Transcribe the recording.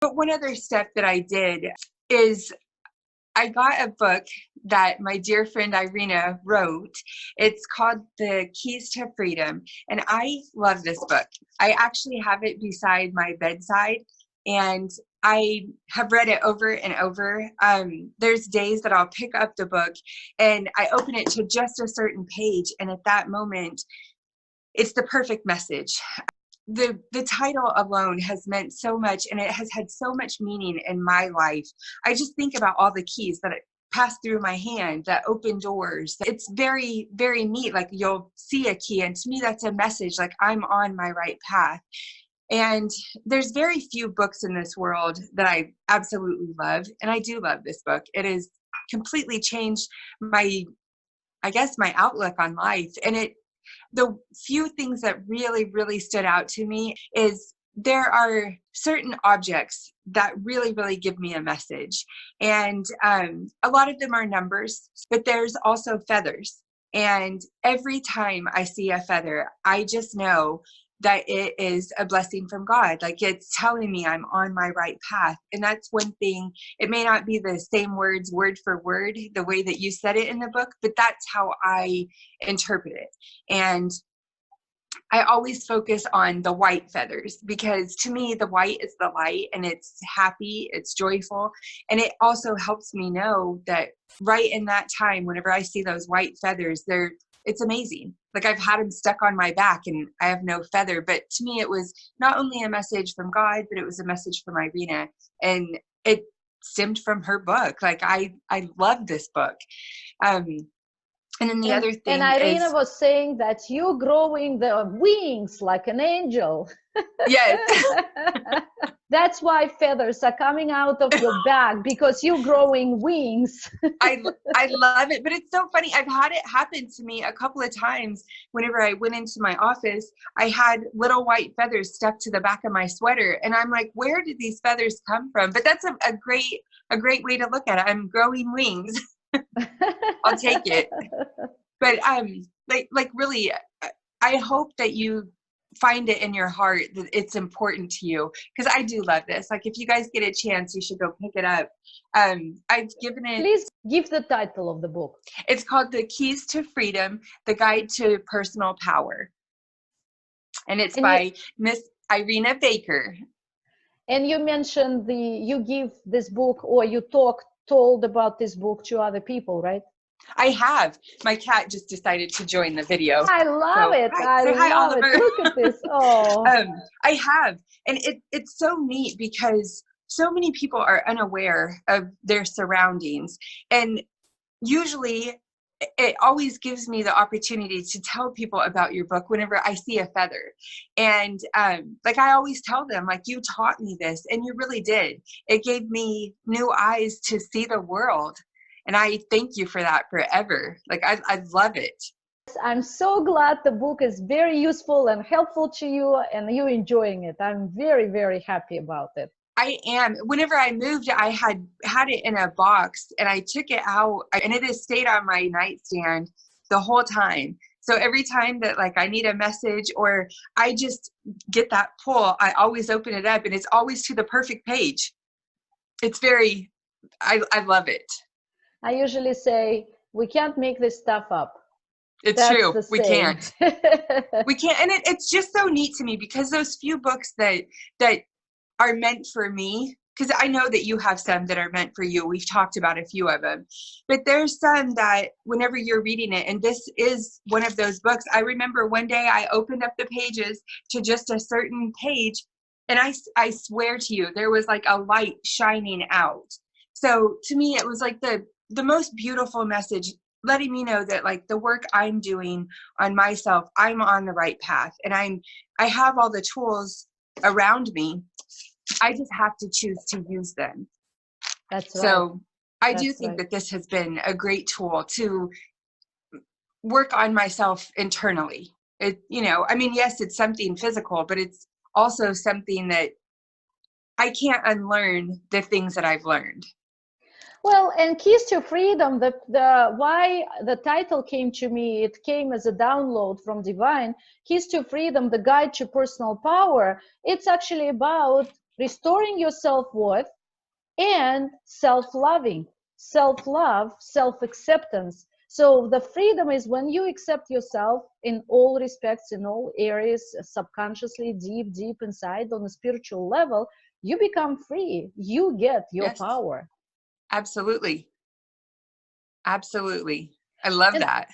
But one other step that I did is I got a book that my dear friend Irina wrote. It's called The Keys to Freedom. And I love this book. I actually have it beside my bedside, and I have read it over and over. There's days that I'll pick up the book and I open it to just a certain page. And at that moment, it's the perfect message. The title alone has meant so much, and it has had so much meaning in my life. I just think about all the keys that pass through my hand that open doors. It's very, very neat. Like, you'll see a key, and to me that's a message, like I'm on my right path. And there's very few books in this world that I absolutely love, and I do love this book. It has completely changed my outlook on life. And the few things that really, really stood out to me is there are certain objects that really, really give me a message. And a lot of them are numbers, but there's also feathers. And every time I see a feather, I just know that it is a blessing from God. Like, it's telling me I'm on my right path. And that's one thing. It may not be the same words word for word, the way that you said it in the book, but that's how I interpret it. And I always focus on the white feathers, because to me, the white is the light, and it's happy, it's joyful. And it also helps me know that right in that time, whenever I see those white feathers, it's amazing. Like, I've had them stuck on my back and I have no feather, but to me, it was not only a message from God, but it was a message from Irina, and it stemmed from her book. Like, I love this book. And then the other thing and Irina was saying that you're growing the wings like an angel. Yes. That's why feathers are coming out of your back, because you're growing wings. I love it, but it's so funny. I've had it happen to me a couple of times. Whenever I went into my office, I had little white feathers stuck to the back of my sweater, and I'm like, where did these feathers come from? But that's a great way to look at it. I'm growing wings. I'll take it. But like really, I hope that you find it in your heart that it's important to you, because I do love this. Like, if you guys get a chance, you should go pick it up. I've given it. Please give the title of the book. It's called The Keys to Freedom: The Guide to Personal Power, and it's by Miss Irina Baker. And you mentioned you give this book, or you told about this book to other people, right? I have. My cat just decided to join the video. I love it. Hi, hi, love Oliver. it. Look at this. Oh. I have. And it's so neat, because so many people are unaware of their surroundings. And usually it always gives me the opportunity to tell people about your book whenever I see a feather. And like, I always tell them, like, you taught me this, and you really did. It gave me new eyes to see the world. And I thank you for that forever. Like, I love it. I'm so glad the book is very useful and helpful to you, and you're enjoying it. I'm very, very happy about it. I am. Whenever I moved, I had it in a box, and I took it out, and it has stayed on my nightstand the whole time. So every time that, like, I need a message, or I just get that pull, I always open it up, and it's always to the perfect page. It's I love it. I usually say, we can't make this stuff up. It's true. We can't. We can't. And it's just so neat to me, because those few books that are meant for me, because I know that you have some that are meant for you. We've talked about a few of them. But there's some that whenever you're reading it, and this is one of those books, I remember one day I opened up the pages to just a certain page, and I swear to you, there was like a light shining out. So to me, it was like the most beautiful message, letting me know that, like, the work I'm doing on myself, I'm on the right path, and I have all the tools around me. I just have to choose to use them. That's right. So I do think that this has been a great tool to work on myself internally. I mean, yes, it's something physical, but it's also something that I can't unlearn the things that I've learned. Well, and Keys to Freedom, why the title came to me, it came as a download from Divine. Keys to Freedom, the guide to personal power. It's actually about restoring your self-worth, and self-loving, self-love, self-acceptance. So the freedom is when you accept yourself in all respects, in all areas, subconsciously, deep inside on a spiritual level, you become free. You get your Yes, power. absolutely. Absolutely. I love And that.